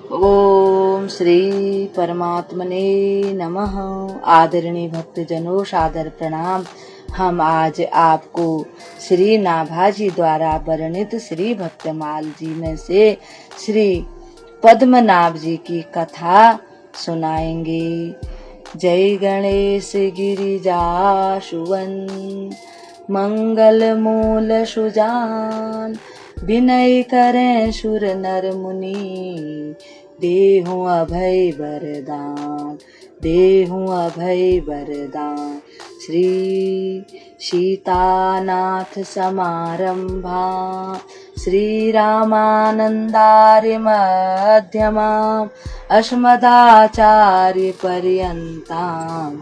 ओम श्री परमात्मने नमः। आदरणीय भक्तजनों, सादर प्रणाम। हम आज आपको श्री नाभाजी द्वारा वर्णित श्री भक्तमाल जी में से श्री पद्मनाभ जी की कथा सुनाएंगे। जय गणेश गिरिजासुवन, मंगल मूल सुजान, विनय करें सुर नर मुनि, देहु अभय वरदान, देहु अभय वरदान। श्री सीतानाथ समारंभा, श्री रामानंदार्य मध्यमाम्, अस्मदाचार्य पर्यन्ताम्,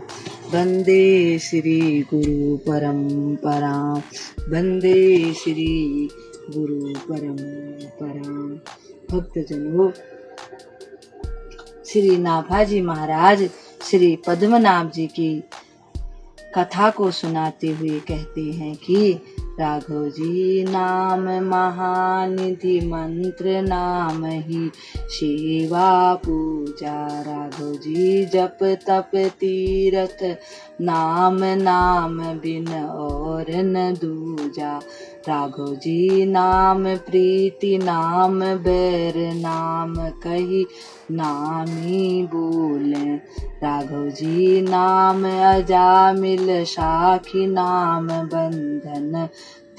वंदे श्री गुरु परंपराम्, वंदे श्री गुरु परंपराम्। भक्तजनों, श्री नाभाजी महाराज श्री पद्मनाभ जी की कथा को सुनाते हुए कहते हैं कि राघव जी नाम महानिधि, मंत्र नाम ही सेवा पूजा। राघव जी जप तप तीरथ, नाम नाम बिन और न दूजा। राघव जी नाम प्रीति, नाम बैर, नाम कही नामी बोले। राघव जी नाम अजामिल साखी, नाम बंधन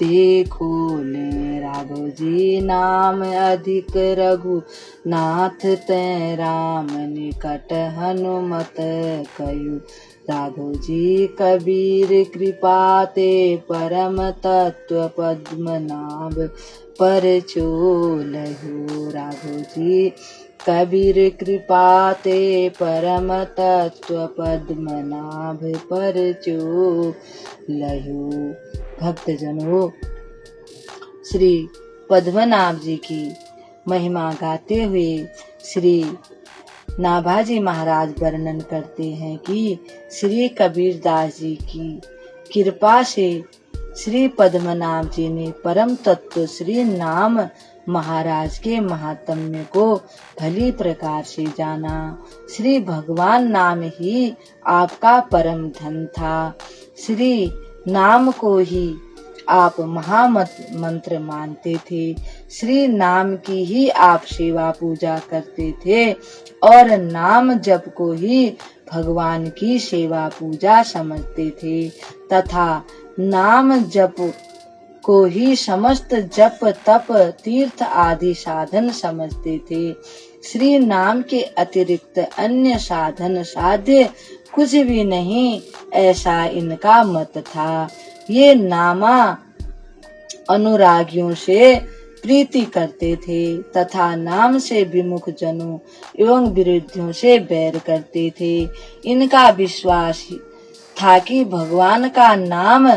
ते खोले। राघव जी नाम अधिक रघु नाथ ते, राम निकट हनुमत कयु। राघव जी कबीर कृपा ते, परम तत्व पद्मनाभ पर चोलहु। राघव जी कबीर कृपा ते, परम तत्व पद्मनाभ पर चोलहु। भक्तजनों, श्री पद्मनाभ जी की महिमा गाते हुए श्री नाभाजी महाराज वर्णन करते हैं कि श्री कबीरदास जी की कृपा से श्री पद्मनाभ जी ने परम तत्व श्री नाम महाराज के महात्म्य को भली प्रकार से जाना। श्री भगवान नाम ही आपका परम धन था। श्री नाम को ही आप महामंत्र मानते थे। श्री नाम की ही आप सेवा पूजा करते थे और नाम जप को ही भगवान की सेवा पूजा समझते थे तथा नाम जप को ही समस्त जप तप तीर्थ आदि साधन समझते थे। श्री नाम के अतिरिक्त अन्य साधन साध्य कुछ भी नहीं, ऐसा इनका मत था। ये नामा अनुरागियों से प्रीति करते थे तथा नाम से विमुख जनों एवं विरुद्धियों से बैर करते थे। इनका विश्वास था कि भगवान का नाम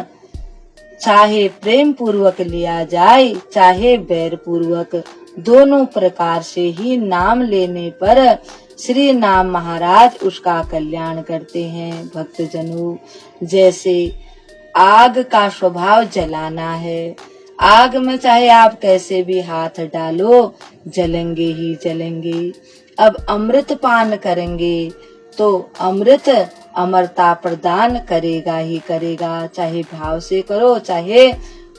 चाहे प्रेम पूर्वक लिया जाए चाहे बैर पूर्वक, दोनों प्रकार से ही नाम लेने पर श्री नाम महाराज उसका कल्याण करते हैं। भक्तजनों, जैसे आग का स्वभाव जलाना है, आग में चाहे आप कैसे भी हाथ डालो जलेंगे ही जलेंगे। अब अमृत पान करेंगे तो अमृत अमरता प्रदान करेगा ही करेगा, चाहे भाव से करो चाहे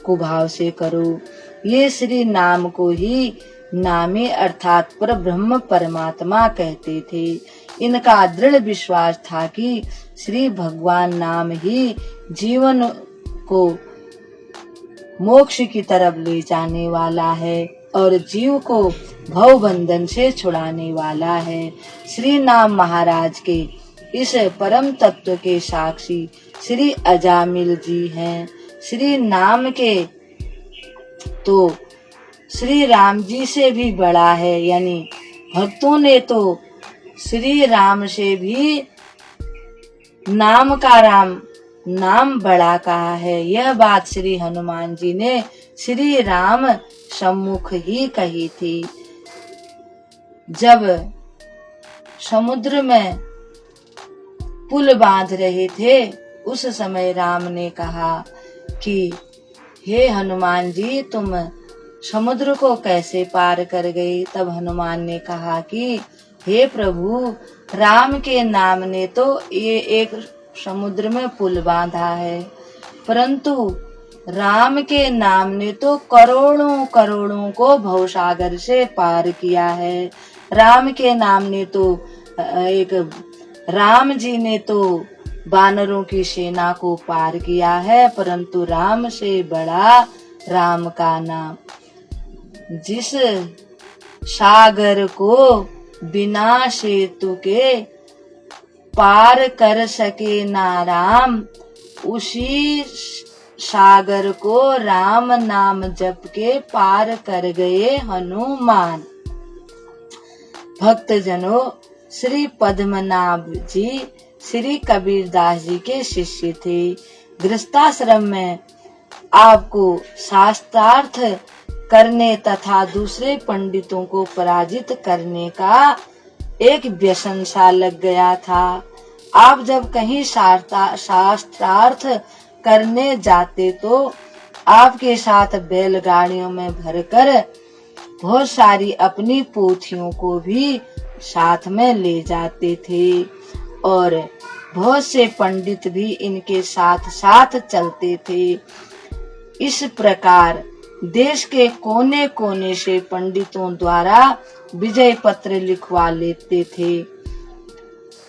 कुभाव से करो। ये श्री नाम को ही नामी अर्थात पर ब्रह्म परमात्मा कहते थे। इनका दृढ़ विश्वास था कि श्री भगवान नाम ही जीवन को मोक्ष की तरफ ले जाने वाला है और जीव को भव बंधन से छुड़ाने वाला है। श्री नाम महाराज के इस परम तत्व के साक्षी श्री अजामिल जी हैं। श्री नाम के तो श्री राम जी से भी बड़ा है, यानी भक्तों ने तो श्री राम से भी नाम का राम नाम बड़ा कहा है। यह बात श्री हनुमान जी ने श्री राम सम्मुख ही कही थी। जब समुद्र में पुल बांध रहे थे उस समय राम ने कहा कि हे हनुमान जी, तुम समुद्र को कैसे पार कर गए। तब हनुमान ने कहा कि हे प्रभु, राम के नाम ने तो ये एक समुद्र में पुल बांधा है, परंतु राम के नाम ने तो करोड़ों करोड़ों को भवसागर से पार किया है। राम के नाम ने तो एक राम जी ने तो वानरों की सेना को पार किया है, परंतु राम से बड़ा राम का नाम। जिस सागर को बिना सेतु के पार कर सके ना राम, उसी सागर को राम नाम जप के पार कर गए हनुमान। भक्तजनों, श्री पद्मनाभ जी श्री कबीरदास जी के शिष्य थे। गृहस्थाश्रम में आपको शास्त्रार्थ करने तथा दूसरे पंडितों को पराजित करने का एक व्यसन सा लग गया था। आप जब कहीं शास्त्रार्थ करने जाते तो आपके साथ बैलगाड़ियों में भरकर बहुत सारी अपनी पोथियों को भी साथ में ले जाते थे और बहुत से पंडित भी इनके साथ साथ चलते थे। इस प्रकार देश के कोने कोने से पंडितों द्वारा विजय पत्र लिखवा लेते थे।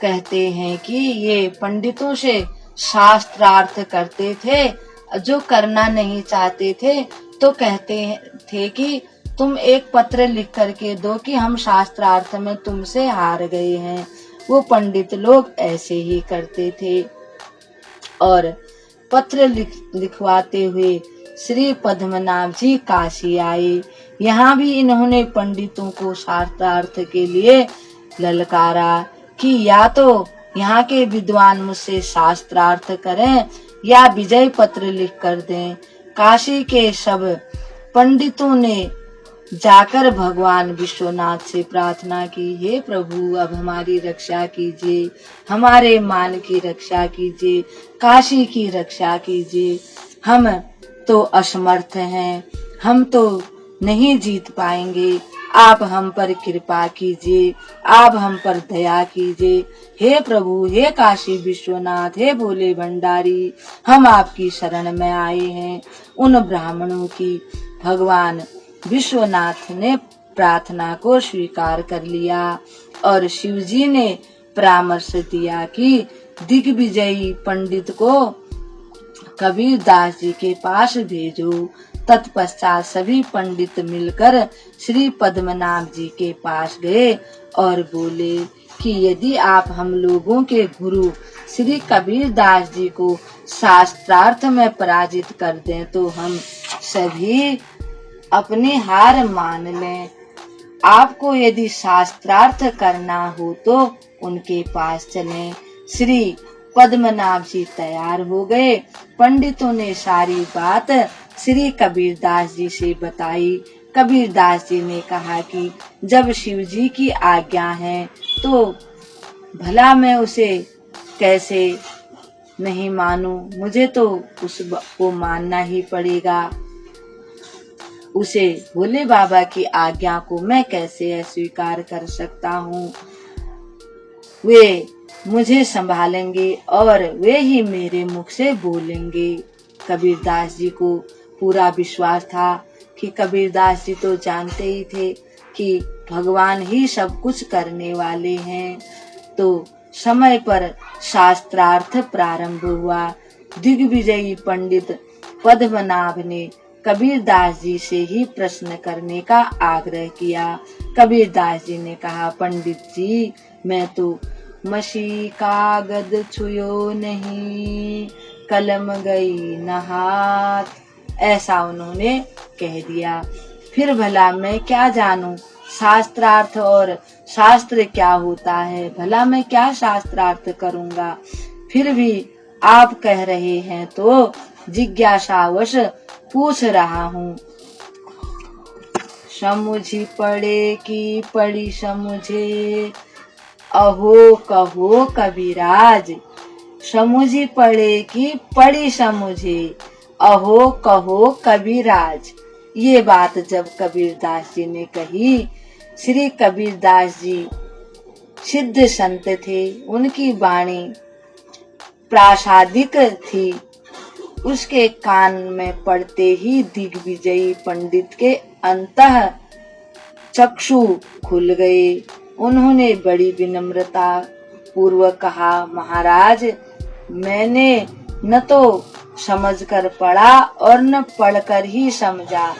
कहते हैं कि ये पंडितों से शास्त्रार्थ करते थे, जो करना नहीं चाहते थे तो कहते थे कि तुम एक पत्र लिख करके दो कि हम शास्त्रार्थ में तुमसे हार गए हैं। वो पंडित लोग ऐसे ही करते थे और पत्र लिखवाते हुए श्री पद्मनाभ जी काशी आए। यहाँ भी इन्होंने पंडितों को शास्त्रार्थ के लिए ललकारा कि या तो यहाँ के विद्वान मुझसे शास्त्रार्थ करें या विजय पत्र लिख कर दें। काशी के सब पंडितों ने जाकर भगवान विश्वनाथ से प्रार्थना की, हे प्रभु, अब हमारी रक्षा कीजिए, हमारे मान की रक्षा कीजिए, काशी की रक्षा कीजिए। हम तो असमर्थ हैं, हम तो नहीं जीत पाएंगे, आप हम पर कृपा कीजिए, आप हम पर दया कीजिए। हे प्रभु, हे काशी विश्वनाथ, हे भोले भंडारी, हम आपकी शरण में आए हैं। उन ब्राह्मणों की भगवान विश्वनाथ ने प्रार्थना को स्वीकार कर लिया और शिव जी ने परामर्श दिया कि दिग्विजयी पंडित को कबीरदास जी के पास भेजो। तत्पश्चात सभी पंडित मिलकर श्री पद्मनाभ जी के पास गए और बोले कि यदि आप हम लोगों के गुरु श्री कबीरदास जी को शास्त्रार्थ में पराजित कर दें तो हम सभी अपनी हार मान लें। आपको यदि शास्त्रार्थ करना हो तो उनके पास चलें। श्री पद्मनाभ जी तैयार हो गए। पंडितों ने सारी बात श्री कबीरदास जी से बताई। कबीरदास जी ने कहा कि जब शिव जी की आज्ञा है तो भला मैं उसे कैसे नहीं मानूं, मुझे तो उसको मानना ही पड़ेगा। उसे भोले बाबा की आज्ञा को मैं कैसे अस्वीकार कर सकता हूँ। वे मुझे संभालेंगे और वे ही मेरे मुख से बोलेंगे। कबीरदास जी को पूरा विश्वास था कि कबीरदास जी तो जानते ही थे कि भगवान ही सब कुछ करने वाले हैं। तो समय पर शास्त्रार्थ प्रारंभ हुआ। दिग्विजयी पंडित पद्मनाभ ने कबीरदास जी से ही प्रश्न करने का आग्रह किया। कबीरदास जी ने कहा, पंडित जी, मैं तो मसी कागद छुयो नहीं, कलम गई न हाथ, ऐसा उन्होंने कह दिया। फिर भला मैं क्या जानूं शास्त्रार्थ और शास्त्र क्या होता है, भला मैं क्या शास्त्रार्थ करूंगा। फिर भी आप कह रहे हैं तो जिज्ञासावश पूछ रहा हूँ। समुझी पड़े की पड़ी समुझे, अहो कहो कबीराज। समुझी पड़े की पड़ी समुझे, अहो कहो कबीराज। ये बात जब कबीरदास जी ने कही, श्री कबीरदास जी सिद्ध संत थे, उनकी वाणी प्रासादिक थी। उसके कान में पड़ते ही दिग्विजयी पंडित के अंतः चक्षु खुल गए। उन्होंने बड़ी विनम्रता पूर्वक कहा, महाराज, मैंने न तो समझकर पढ़ा और न पढ़कर ही समझा।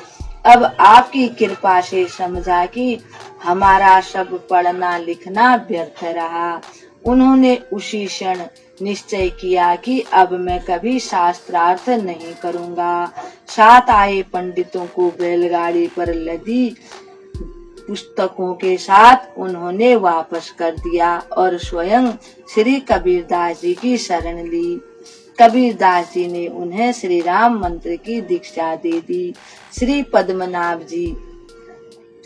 अब आपकी कृपा से समझा कि हमारा सब पढ़ना लिखना व्यर्थ रहा। उन्होंने उसी क्षण निश्चय किया कि अब मैं कभी शास्त्रार्थ नहीं करूंगा। साथ आए पंडितों को बैलगाड़ी पर लदी पुस्तकों के साथ उन्होंने वापस कर दिया और स्वयं श्री कबीरदास जी की शरण ली। कबीरदास जी ने उन्हें श्री राम मंत्र की दीक्षा दे दी। श्री पद्मनाभ जी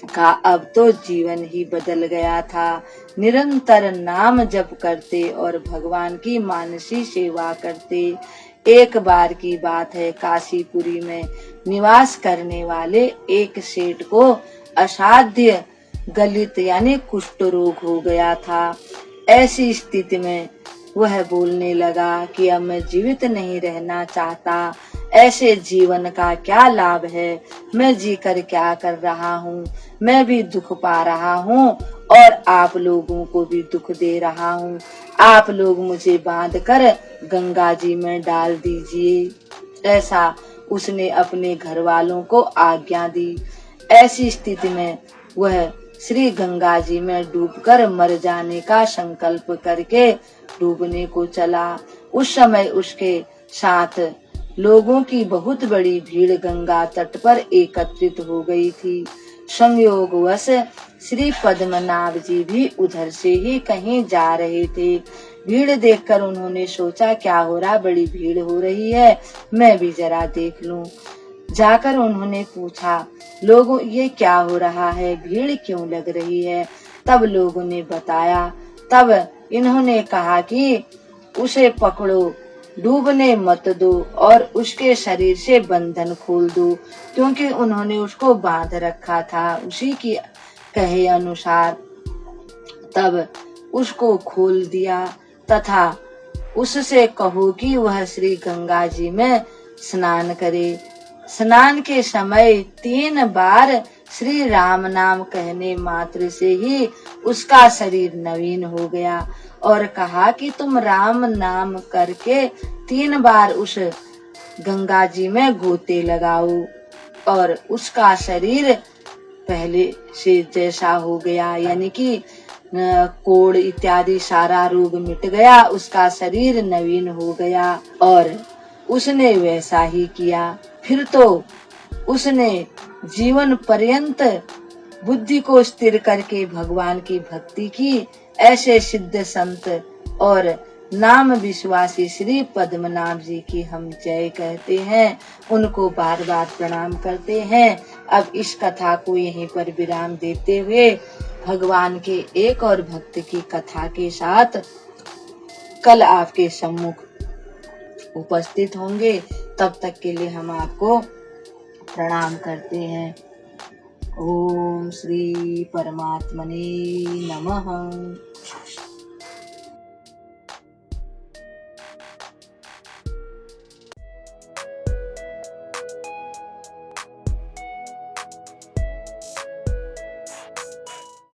का अब तो जीवन ही बदल गया था। निरंतर नाम जप करते और भगवान की मानसी सेवा करते। एक बार की बात है, काशीपुरी में निवास करने वाले एक सेठ को असाध्य गलित यानी कुष्ठ रोग हो गया था। ऐसी स्थिति में वह बोलने लगा कि अब मैं जीवित नहीं रहना चाहता। ऐसे जीवन का क्या लाभ है? मैं जीकर क्या कर रहा हूँ? मैं भी दुख पा रहा हूँ और आप लोगों को भी दुख दे रहा हूँ। आप लोग मुझे बांधकर गंगा जी में डाल दीजिए। ऐसा उसने अपने घर वालों को आज्ञा दी। ऐसी स्थिति में वह श्री गंगा जी में डूबकर मर जाने का संकल्प करके डूबने को चला। उस समय उसके साथ लोगों की बहुत बड़ी भीड़ गंगा तट पर एकत्रित हो गई थी। संयोगवश श्री पद्मनाभ जी भी उधर से ही कहीं जा रहे थे। भीड़ देखकर उन्होंने सोचा, क्या हो रहा, बड़ी भीड़ हो रही है, मैं भी जरा देख लूं। जाकर उन्होंने पूछा, लोगों ये क्या हो रहा है, भीड़ क्यों लग रही है? तब लोगों ने बताया। तब इन्होंने कहा कि उसे पकड़ो, डूबने मत दो और उसके शरीर से बंधन खोल दो, क्योंकि उन्होंने उसको बांध रखा था उसी की कहे अनुसार। तब उसको खोल दिया तथा उससे कहो कि वह श्री गंगा जी में स्नान करे। स्नान के समय 3 बार श्री राम नाम कहने मात्र से ही उसका शरीर नवीन हो गया और कहा कि तुम राम नाम करके 3 बार उस गंगा जी में गोते लगाओ और उसका शरीर पहले से जैसा हो गया, यानी कि कोढ़ इत्यादि सारा रोग मिट गया, उसका शरीर नवीन हो गया। और उसने वैसा ही किया। फिर तो उसने जीवन पर्यंत बुद्धि को स्थिर करके भगवान की भक्ति की। ऐसे सिद्ध संत और नाम विश्वासी श्री पद्मनाभ जी की हम जय कहते हैं, उनको बार बार प्रणाम करते हैं। अब इस कथा को यहीं पर विराम देते हुए भगवान के एक और भक्त की कथा के साथ कल आपके सम्मुख उपस्थित होंगे। तब तक के लिए हम आपको प्रणाम करते हैं। ओम श्री परमात्मने नमः।